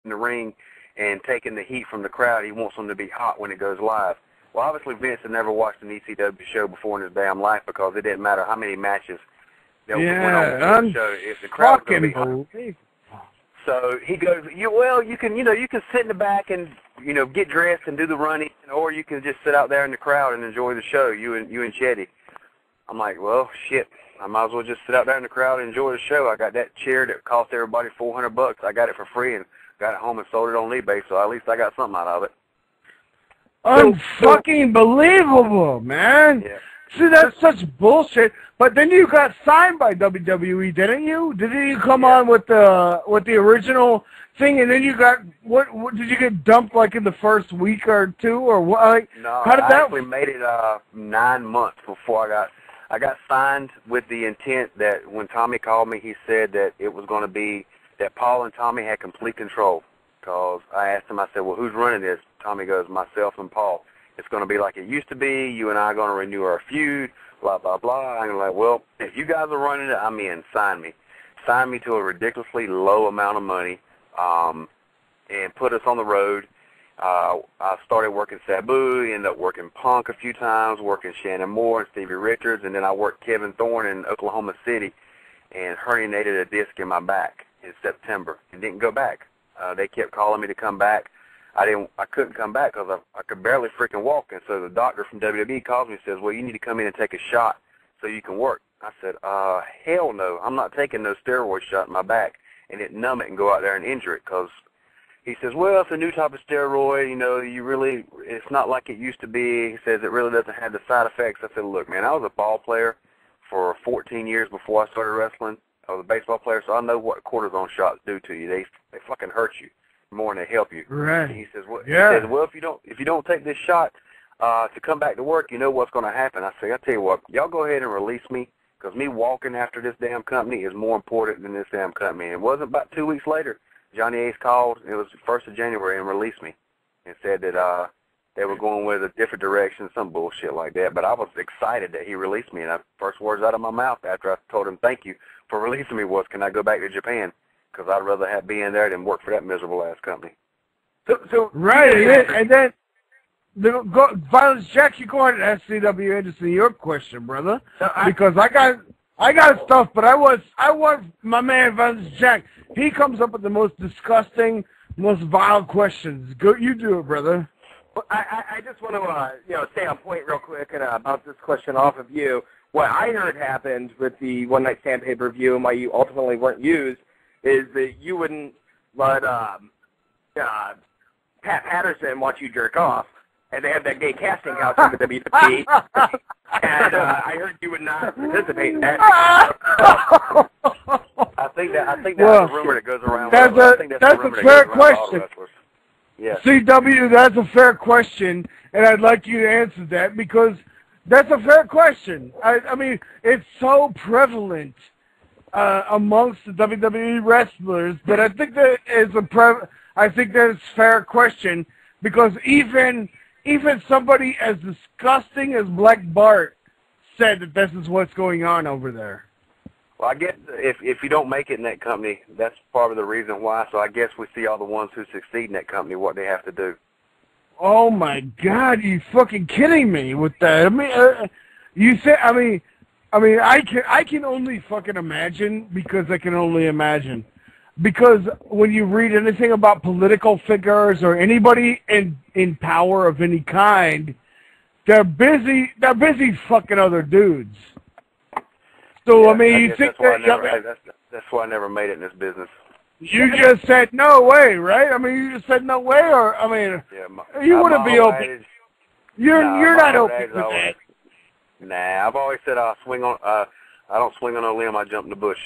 in the ring and taking the heat from the crowd. He wants them to be hot when it goes live. Well, obviously Vince had never watched an ECW show before in his damn life because it didn't matter how many matches that went on the show. If the crowd was going to be hot. So he goes, you can sit in the back and, get dressed and do the running, or you can just sit out there in the crowd and enjoy the show, you and Chetty. I'm like, well, shit, I might as well just sit out there in the crowd and enjoy the show. I got that chair that cost everybody $400. I got it for free and got it home and sold it on eBay, so at least I got something out of it. Unfucking believable, man. Yeah. See, that's such bullshit. But then you got signed by WWE, didn't you? Didn't you come on with the original thing, and then you got what did you get dumped like in the first week or two, or what? Like, no, how did I actually made it 9 months before I got signed with the intent that when Tommy called me, he said that it was going to be that Paul and Tommy had complete control. Because I asked him, I said, well, who's running this? Tommy goes, myself and Paul. It's going to be like it used to be. You and I are going to renew our feud, blah, blah, blah. I'm like, well, if you guys are running it, I'm in. Sign me. Sign me to a ridiculously low amount of money and put us on the road. I started working Sabu, ended up working Punk a few times, working Shannon Moore and Stevie Richards, and then I worked Kevin Thorne in Oklahoma City and herniated a disc in my back in September and didn't go back. They kept calling me to come back. I couldn't come back because I could barely freaking walk. And so the doctor from WWE calls me and says, well, you need to come in and take a shot so you can work. I said, hell no. I'm not taking no steroid shot in my back and it numb it and go out there and injure it. Because he says, well, it's a new type of steroid. It's not like it used to be. He says it really doesn't have the side effects. I said, look, man, I was a ball player for 14 years before I started wrestling. I was a baseball player, so I know what cortisone shots do to you. They fucking hurt you more than they help you. Right. And he says, well, if you don't take this shot to come back to work, you know what's going to happen. I say, I tell you what, y'all go ahead and release me, because me walking after this damn company is more important than this damn company. And it wasn't about 2 weeks later, Johnny Ace called. It was the 1st of January and released me and said that they were going with a different direction, some bullshit like that. But I was excited that he released me, and the first words out of my mouth after I told him thank you for releasing me was, can I go back to Japan? Because I'd rather be in there than work for that miserable-ass company. So right, and then Violence Jack, you go ahead and ask CW Anderson your question, brother, because I got stuff, but I want my man Violence Jack. He comes up with the most disgusting, most vile questions. Go, you do it, brother. Well, I just want to stay on point real quick and bounce this question off of you. What I heard happened with the One Night Stand pay-per-view and why you ultimately weren't used is that you wouldn't let Pat Patterson watch you jerk off, and they had that gay casting couch in the WWE, and I heard you would not participate in that. I think that's a rumor that goes around. That's a fair question. Yeah. CW, that's a fair question, and I'd like you to answer that because that's a fair question. I mean, it's so prevalent amongst the WWE wrestlers that I think that is a fair question because even somebody as disgusting as Black Bart said that this is what's going on over there. Well, I guess if you don't make it in that company, that's part of the reason why. So I guess we see all the ones who succeed in that company, what they have to do. Oh my God, you fucking kidding me with that? I mean, you said, I mean, I can only fucking imagine because I can only imagine. Because when you read anything about political figures or anybody in power of any kind, they're busy fucking other dudes. So, yeah, I mean, you think that's why I never made it in this business. You just said no way, right? I mean, you just said no way, or, I mean, you wouldn't be open. You're not open with that. Nah, I've always said I don't swing on a limb, I jump in the bush.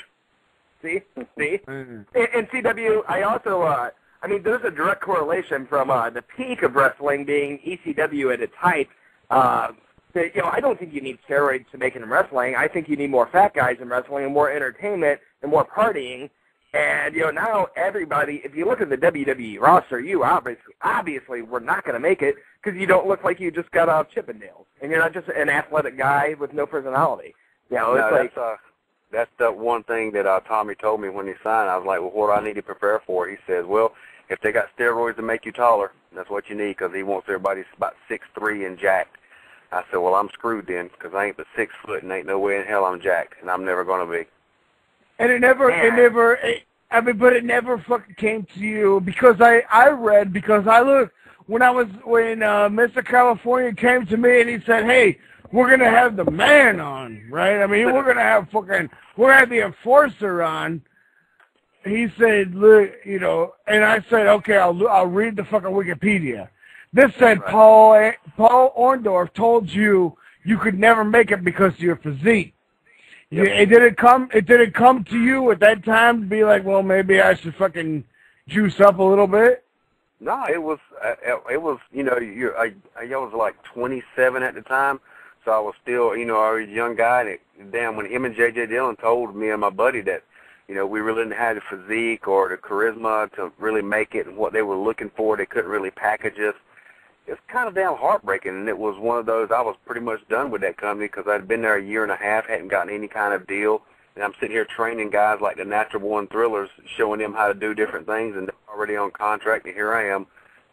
See? In CW, I also, I mean, there's a direct correlation from the peak of wrestling being ECW at its height. I don't think you need steroids to make it in wrestling. I think you need more fat guys in wrestling and more entertainment and more partying. And, now everybody, if you look at the WWE roster, you obviously were not going to make it because you don't look like you just got out of Chippendales. And you're not just an athletic guy with no personality. That's the one thing that Tommy told me when he signed. I was like, well, what do I need to prepare for? He says, well, if they got steroids to make you taller, that's what you need, because he wants everybody about 6'3" and jacked. I said, well, I'm screwed then, because I ain't but 6 foot and ain't no way in hell I'm jacked, and I'm never going to be. And it never, but it never fucking came to you, because I read, because I looked, when Mr. California came to me and he said, hey, we're going to have the man on, right? I mean, we're going to have the enforcer on. He said, look, you know, and I said, okay, I'll read the fucking Wikipedia. This said right. Paul Orndorff told you could never make it because of your physique. Yep. It didn't come to you at that time to be like, well, maybe I should fucking juice up a little bit? No, it was, you know, I was like 27 at the time, so I was still, you know, I was a young guy, and damn, when him and J.J. Dillon told me and my buddy that, you know, we really didn't have the physique or the charisma to really make it and what they were looking for, they couldn't really package us. It's kind of damn heartbreaking, and it was one of those, I was pretty much done with that company because I'd been there a year and a half, hadn't gotten any kind of deal, and I'm sitting here training guys like the Natural Born Thrillers, showing them how to do different things, and they're already on contract, and here I am,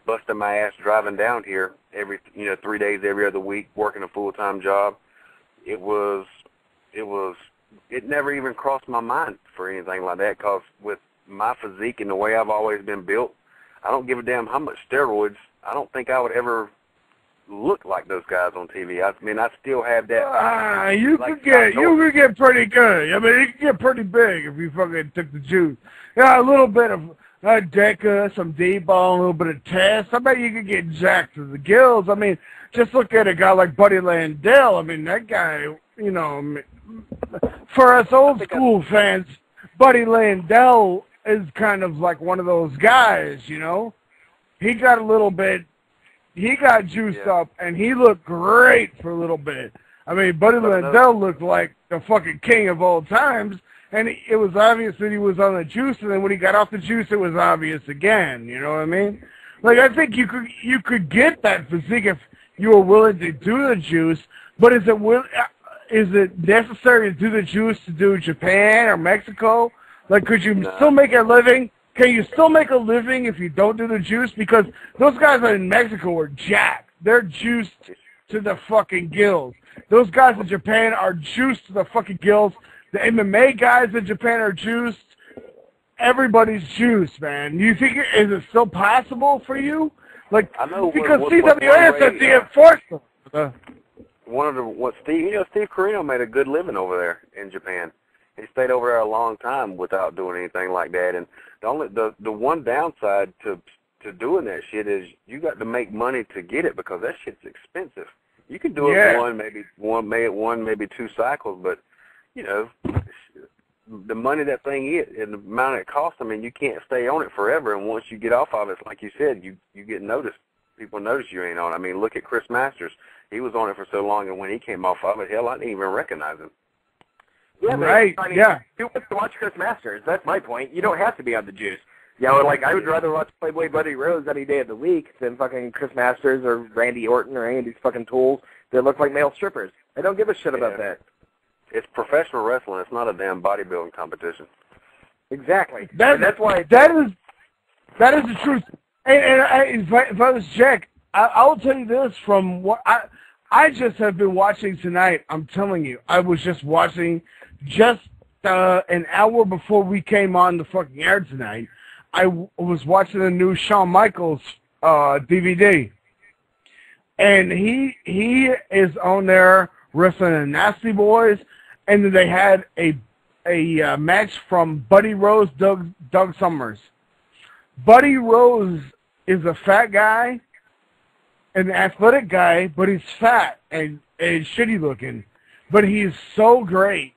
busting my ass driving down here every, 3 days every other week, working a full-time job. It never even crossed my mind for anything like that, because with my physique and the way I've always been built, I don't give a damn how much steroids. I don't think I would ever look like those guys on TV. I mean, I still have that. You could get pretty good. I mean, you could get pretty big if you fucking took the juice. Yeah, a little bit of Deca, some D-ball, a little bit of Test. I bet you could get jacked to the gills. I mean, just look at a guy like Buddy Landell. I mean, that guy, you know, for us old school fans, Buddy Landell is kind of like one of those guys, you know. He got juiced up, and he looked great for a little bit. I mean, Buddy Landell looked like the fucking king of all times, and it was obvious that he was on the juice, and then when he got off the juice, it was obvious again, you know what I mean? Like, I think you could get that physique if you were willing to do the juice, but is it necessary to do the juice to do Japan or Mexico? Like, could you still make a living? Can you still make a living if you don't do the juice? Because those guys in Mexico are jacked. They're juiced to the fucking gills. Those guys in Japan are juiced to the fucking gills. The MMA guys in Japan are juiced. Everybody's juiced, man. You think is it still possible for you? Like, I know because CWS is the enforcement. Steve Carino made a good living over there in Japan. He stayed over there a long time without doing anything like that. And the one downside to doing that shit is you got to make money to get it, because that shit's expensive. You can do it one, maybe two cycles, but you know, the money that thing is and the amount it costs. I mean, you can't stay on it forever. And once you get off of it, like you said, you get noticed. People notice you ain't on. I mean, look at Chris Masters. He was on it for so long, and when he came off of it, hell, I didn't even recognize him. Yeah, right. I mean, who wants to watch Chris Masters? That's my point. You don't have to be on the juice. Yeah, well, like I would rather watch Playboy Buddy Rose any day of the week than fucking Chris Masters or Randy Orton or any of these fucking tools that look like male strippers. I don't give a shit about that. It's professional wrestling. It's not a damn bodybuilding competition. Exactly. That's why that is the truth. And if I was Jack, I will tell you this from what I just have been watching tonight. I'm telling you, I was just watching an hour before we came on the fucking air tonight. I was watching the new Shawn Michaels DVD, and he is on there wrestling the Nasty Boys, and then they had a match from Buddy Rose, Doug Summers. Buddy Rose is a fat guy, an athletic guy, but he's fat and shitty looking. But he's so great.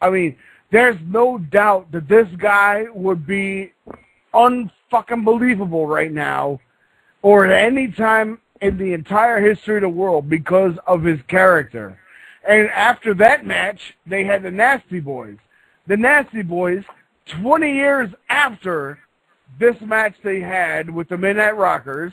I mean, there's no doubt that this guy would be unfucking believable right now or at any time in the entire history of the world because of his character. And after that match, they had the Nasty Boys. The Nasty Boys, 20 years after this match they had with the Midnight Rockers,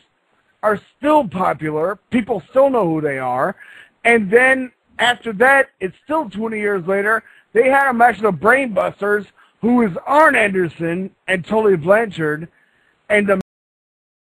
are still popular. People still know who they are. And then after that, it's still 20 years later, they had a match with the Brainbusters, who is Arn Anderson and Tully Blanchard, and the